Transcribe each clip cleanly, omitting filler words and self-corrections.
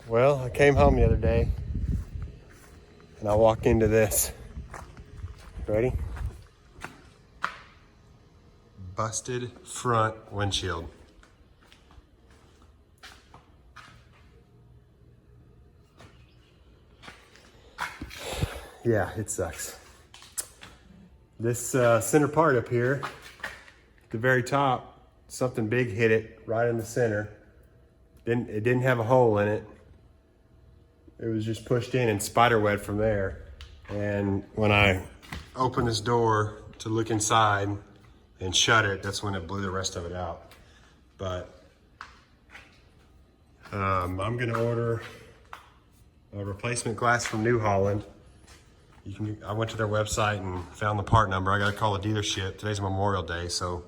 Well, I came home the other day and I walk into this. Ready? Busted front windshield. Yeah, it sucks. This center part up here, at the very top, something big hit it right in the center. It didn't have a hole in it. It was just pushed in and spiderweb from there. And when I opened this door to look inside and shut it, that's when it blew the rest of it out. But I'm gonna order a replacement glass from New Holland. I went to their website and found the part number. I gotta call the dealership. Today's Memorial Day, so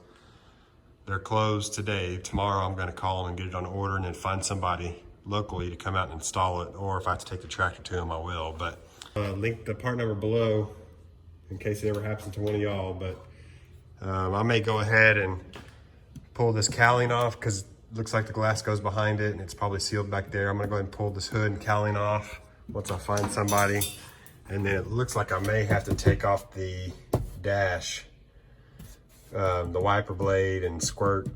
they're closed today. Tomorrow I'm gonna call them and get it on order and then find somebody locally to come out and install it, or if I have to take the tractor to them, I will. But link the part number below in case it ever happens to one of y'all. But I may go ahead and pull this cowling off because it looks like the glass goes behind it and it's probably sealed back there. I'm gonna go ahead and pull this hood and cowling off once I find somebody. And then it looks like I may have to take off the dash, the wiper blade and squirt.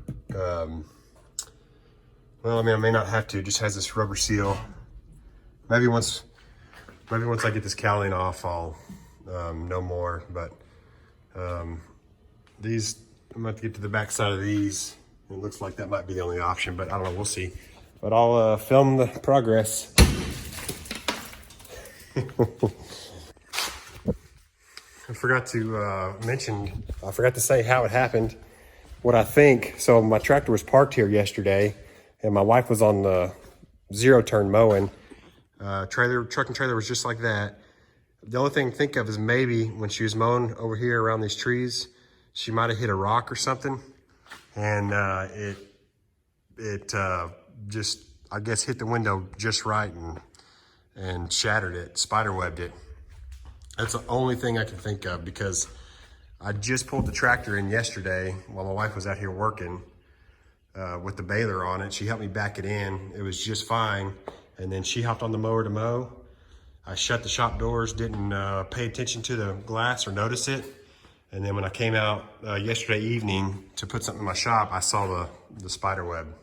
Well, I mean, I may not have to. It just has this rubber seal. Maybe once I get this cowling off, I'll know more. But these, I'm going to get to the back side of these. It looks like that might be the only option, but I don't know. We'll see. But I'll film the progress. I forgot to say how it happened, what I think. So my tractor was parked here yesterday and my wife was on the zero turn mowing. Truck and trailer was just like that. The only thing to think of is maybe when she was mowing over here around these trees, she might've hit a rock or something. And it just, I guess, hit the window just right and shattered it, spiderwebbed it. That's the only thing I can think of because I just pulled the tractor in yesterday while my wife was out here working with the baler on it. She helped me back it in. It was just fine. And then she hopped on the mower to mow. I shut the shop doors, didn't pay attention to the glass or notice it. And then when I came out yesterday evening to put something in my shop, I saw the spider web.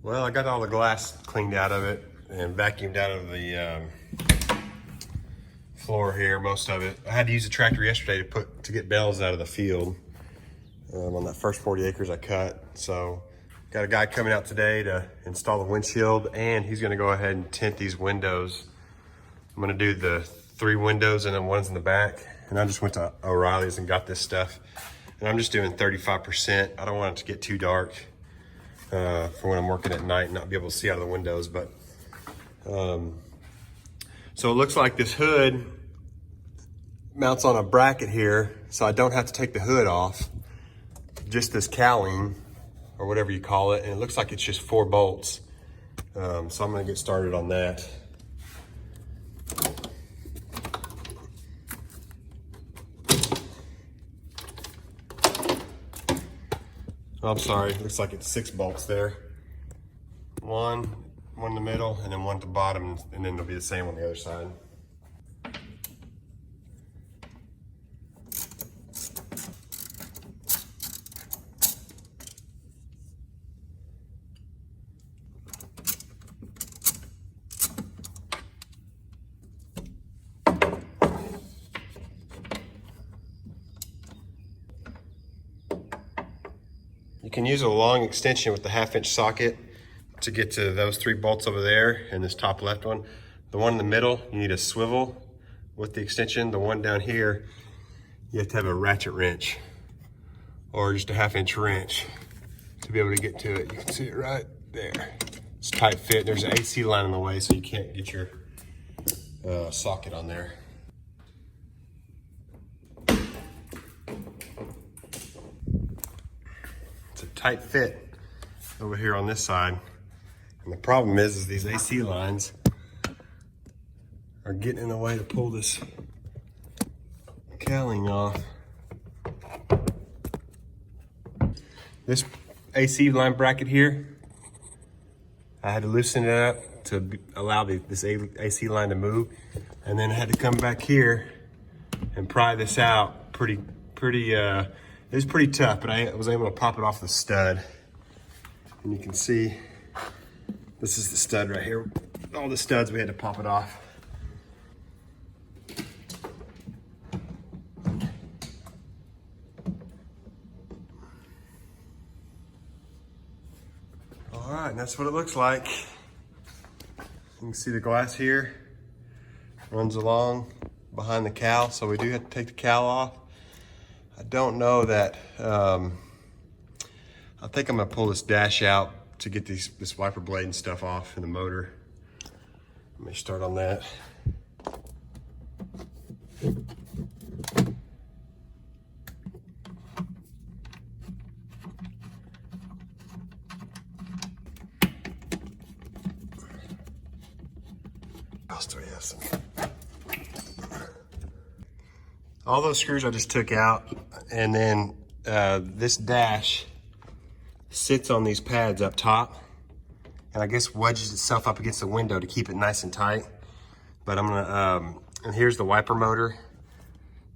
Well, I got all the glass cleaned out of it and vacuumed out of the floor here, most of it. I had to use the tractor yesterday to get bells out of the field on that first 40 acres I cut. So got a guy coming out today to install the windshield, and he's gonna go ahead and tint these windows. I'm gonna do the 3 windows and then one's in the back. And I just went to O'Reilly's and got this stuff. And I'm just doing 35%. I don't want it to get too dark for when I'm working at night and not be able to see out of the windows. But so it looks like this hood mounts on a bracket here, so I don't have to take the hood off, just this cowling or whatever you call it. And it looks like it's just 4 bolts. So I'm gonna get started on that. I'm sorry, looks like it's 6 bolts there. One in the middle, and then one at the bottom, and then it'll be the same on the other side. You can use a long extension with the 1/2-inch socket to get to those 3 bolts over there and this top left one. The one in the middle, you need a swivel with the extension. The one down here, you have to have a ratchet wrench or just a 1/2-inch wrench to be able to get to it. You can see it right there. It's tight fit. There's an AC line in the way, so you can't get your socket on there. It's a tight fit over here on this side. And the problem is these AC lines are getting in the way to pull this cowling off. This AC line bracket here, I had to loosen it up to allow this AC line to move. And then I had to come back here and pry this out. It was pretty tough, but I was able to pop it off the stud. And you can see, this is the stud right here. All the studs, we had to pop it off. All right, and that's what it looks like. You can see the glass here runs along behind the cowl, so we do have to take the cowl off. I don't know that, I think I'm gonna pull this dash out to get this wiper blade and stuff off in the motor. Let me start on that. I'll still have some. All those screws I just took out, and then this dash sits on these pads up top, and I guess wedges itself up against the window to keep it nice and tight. But I'm gonna, and here's the wiper motor.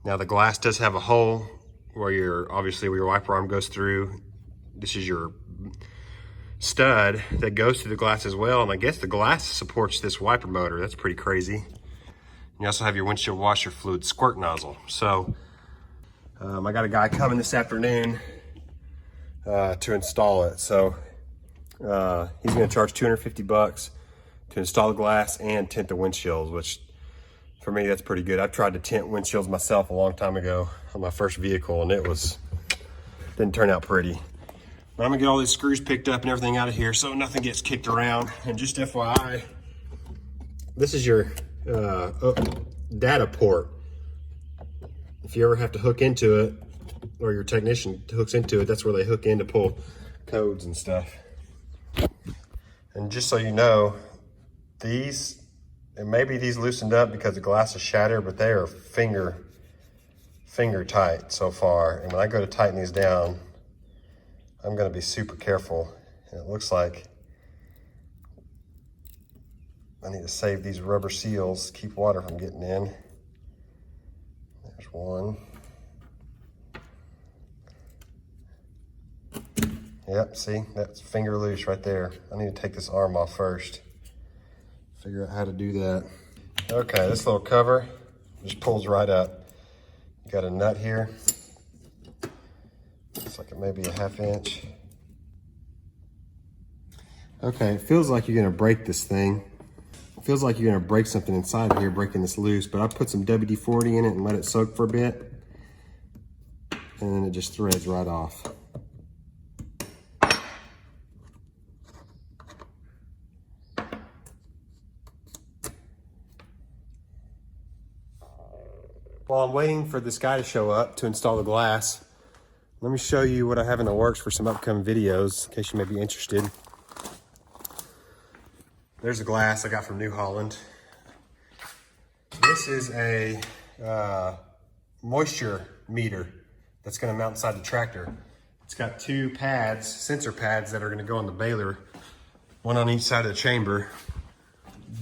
Now the glass does have a hole where obviously where your wiper arm goes through. This is your stud that goes through the glass as well, and I guess the glass supports this wiper motor. That's pretty crazy. You also have your windshield washer fluid squirt nozzle. So I got a guy coming this afternoon to install it. So he's gonna charge $250 to install the glass and tint the windshields, which for me, that's pretty good. I've tried to tint windshields myself a long time ago on my first vehicle, and didn't turn out pretty. But I'm gonna get all these screws picked up and everything out of here so nothing gets kicked around. And just FYI, this is your data port. If you ever have to hook into it, or your technician hooks into it, that's where they hook in to pull codes and stuff. And just so you know, and maybe these loosened up because the glass is shattered, but they are finger tight so far. And when I go to tighten these down, I'm gonna be super careful. And it looks like I need to save these rubber seals, keep water from getting in. There's one. Yep, see, that's finger loose right there. I need to take this arm off first. Figure out how to do that. Okay, this little cover just pulls right up. Got a nut here. Looks like it may be a 1/2 inch. Okay, it feels like you're gonna break this thing. It feels like you're gonna break something inside here, breaking this loose, but I put some WD-40 in it and let it soak for a bit. And then it just threads right off. While I'm waiting for this guy to show up to install the glass, let me show you what I have in the works for some upcoming videos, in case you may be interested. There's a glass I got from New Holland. This is a moisture meter that's gonna mount inside the tractor. It's got 2 pads, sensor pads, that are gonna go on the baler, one on each side of the chamber,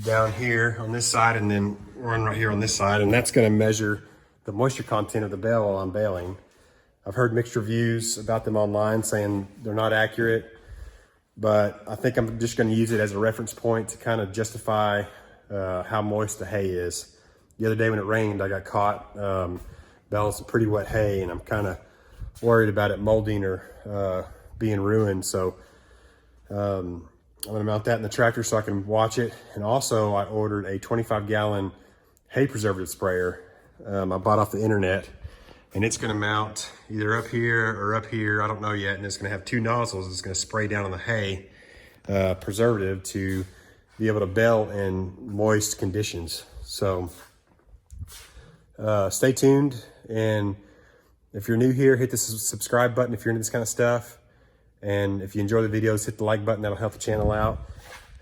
down here on this side, and then one right here on this side, and that's gonna measure the moisture content of the bale while I'm baling. I've heard mixed reviews about them online saying they're not accurate, but I think I'm just gonna use it as a reference point to kind of justify how moist the hay is. The other day when it rained, I got caught baling some pretty wet hay, and I'm kind of worried about it molding or being ruined. So I'm gonna mount that in the tractor so I can watch it. And also I ordered a 25-gallon hay preservative sprayer I bought off the internet, and it's gonna mount either up here or up here, I don't know yet, and it's gonna have 2 nozzles. It's gonna spray down on the hay preservative to be able to bale in moist conditions. So stay tuned, and if you're new here, hit the subscribe button if you're into this kind of stuff. And if you enjoy the videos, hit the like button. That'll help the channel out.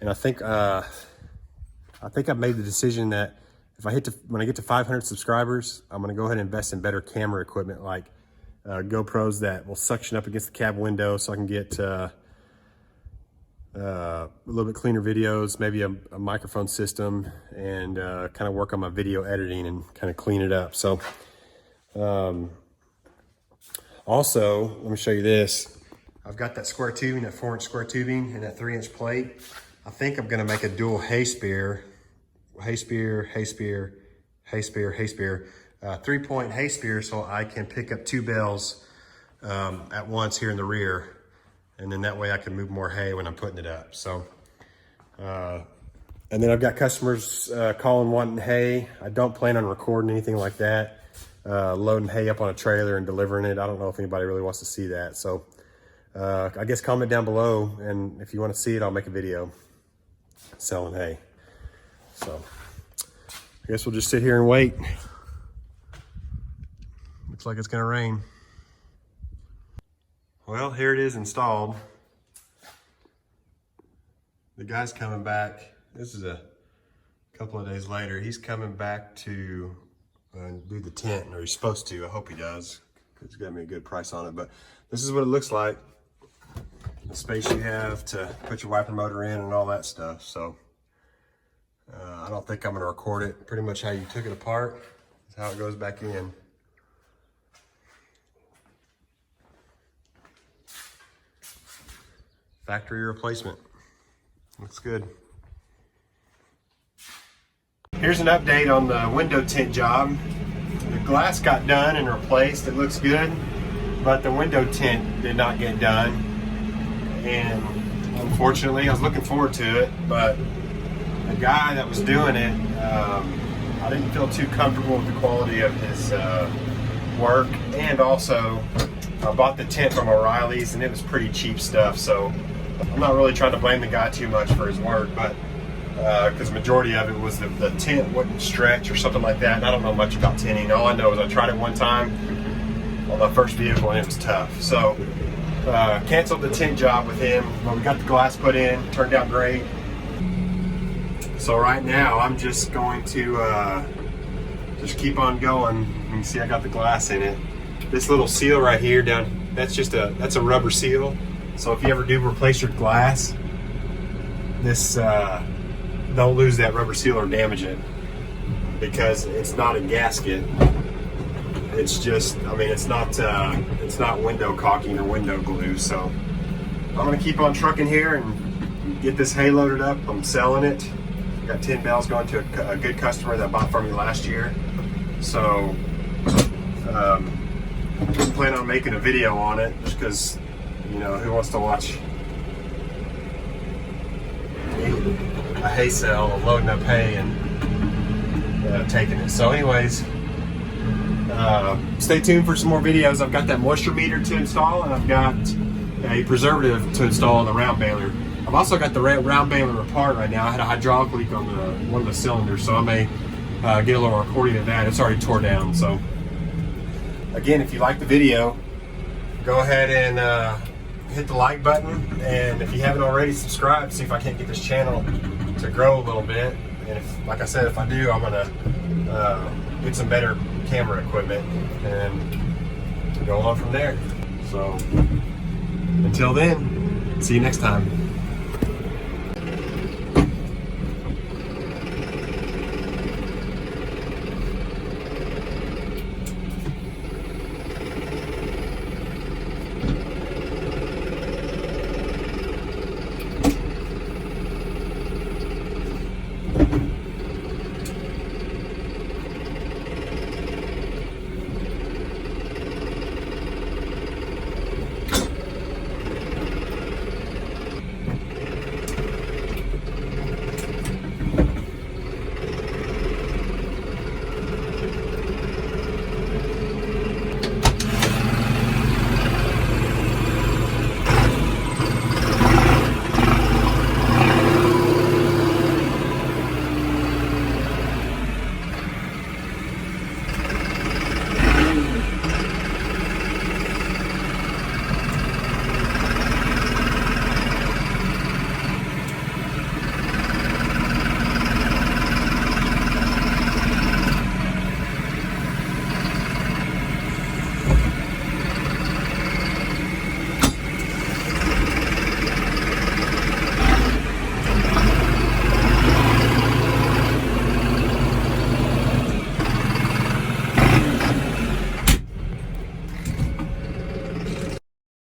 And I think I've made the decision that when I get to 500 subscribers, I'm gonna go ahead and invest in better camera equipment, like GoPros that will suction up against the cab window, so I can get a little bit cleaner videos, maybe a microphone system, and kind of work on my video editing and kind of clean it up. So also, let me show you this. I've got that square tubing, that 4-inch square tubing and that 3-inch plate. I think I'm gonna make a dual hay spear, 3-point hay spear, so I can pick up 2 bales at once here in the rear. And then that way I can move more hay when I'm putting it up. So, and then I've got customers calling wanting hay. I don't plan on recording anything like that. Loading hay up on a trailer and delivering it. I don't know if anybody really wants to see that. So I guess comment down below, and if you want to see it, I'll make a video selling hay. So I guess we'll just sit here and wait. Looks like it's gonna rain. Well, here it is installed. The guy's coming back. This is a couple of days later. He's coming back to do the tent, or he's supposed to. I hope he does, because he's got me a good price on it. But this is what it looks like. The space you have to put your wiper motor in and all that stuff. So I don't think I'm gonna record it. Pretty much how you took it apart is how it goes back in. Factory replacement. Looks good. Here's an update on the window tint job. The glass got done and replaced. It looks good, but the window tint did not get done. And unfortunately, I was looking forward to it, but the guy that was doing it, I didn't feel too comfortable with the quality of his work. And also, I bought the tint from O'Reilly's and it was pretty cheap stuff. So I'm not really trying to blame the guy too much for his work, but because majority of it was the tint wouldn't stretch or something like that. And I don't know much about tinting. All I know is I tried it one time on my first vehicle and it was tough. So canceled the tint job with him, but we got the glass put in, turned out great. So right now I'm just going to just keep on going. You can see I got the glass in it. This little seal right here down, that's a rubber seal. So if you ever do replace your glass, this don't lose that rubber seal or damage it, because it's not a gasket. It's just, I mean, it's not window caulking or window glue. So I'm gonna keep on trucking here and get this hay loaded up. I'm selling it. Got 10 bales going to a good customer that bought from me last year. So I'm planning on making a video on it, just because, you know, who wants to watch a hay sale, loading up hay and taking it. So anyways, stay tuned for some more videos. I've got that moisture meter to install, and I've got a preservative to install on the round baler. I've also got the round baler apart right now. I had a hydraulic leak on one of the cylinders, so I may get a little recording of that. It's already tore down. So again, if you like the video, go ahead and hit the like button, and if you haven't already, subscribe. See if I can't get this channel to grow a little bit. And if, like I said, if I do, I'm gonna get some better camera equipment and go on from there. So until then, see you next time.